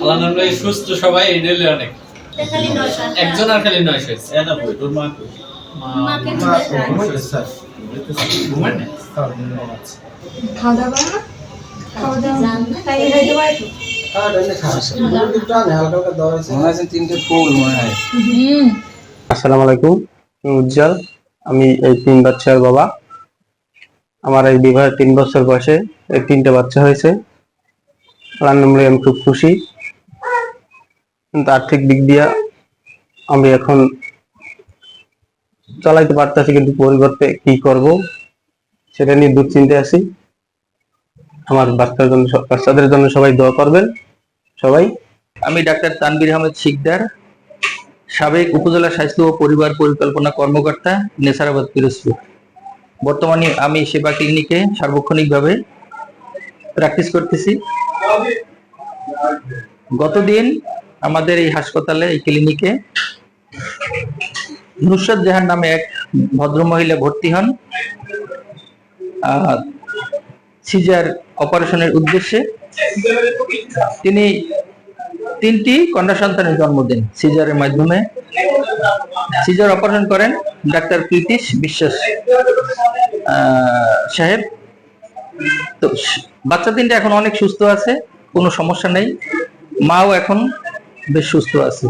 আল্লাহ নামে সুস্থ সবাই এটাই অনেক। খালি 900 একজন আর খালি 900 এটা বই তোর মা কই? মাকে মা দিতে ঘুমাইতে স্যার ঘুমান না? খাওয়া দাওয়া করো না? খাওয়া দাওয়া তাই খাইতে পারো তো? আসসালামু আলাইকুম, আমি উজ্জ্বল। আমি এই 3 বাচ্চার বাবা। আমার এই বিবাহের 3 বছর বয়সে এই 3টে বাচ্চা হয়েছে। আলহামদুলিল্লাহ আমি খুব খুশি, কিন্তু আর্থিক দিক দিয়ে আমি এখন চালাইতে পারতেছি, কিন্তু পরিবর্তে কি করব সেটা নিয়ে দুশ্চিন্তায় আছি। আমার বাচ্চাদের জন্য সবাই দোয়া করবেন সবাই। আমি ডাক্তার তানভীর আহমেদ শিকদার, সাবেক উপজেলা স্বাস্থ্য ও পরিবার পরিকল্পনা কর্মকর্তা, নেসারাবাদ পিরোজপুর। বর্তমানে আমি সেবা ক্লিনিকে সার্বক্ষণিকভাবে প্র্যাকটিস করতেছি। গতদিন আমাদের এই হাসপাতালে, এই ক্লিনিকে নুসরাত জাহান নামে এক ভদ্রমহিলা ভর্তি হন সিজার অপারেশনের উদ্দেশ্যে। তিনি 3টি কন্যা সন্তানের জন্ম দেন সিজারের মাধ্যমে। সিজার অপারেশন করেন ডাক্তার প্রীতিশ বিশ্বাস সাহেব। তো বাচ্চা 3টা এখন অনেক সুস্থ আছে, কোনো সমস্যা নেই। মাও এখন বেশ সুস্থ আছে।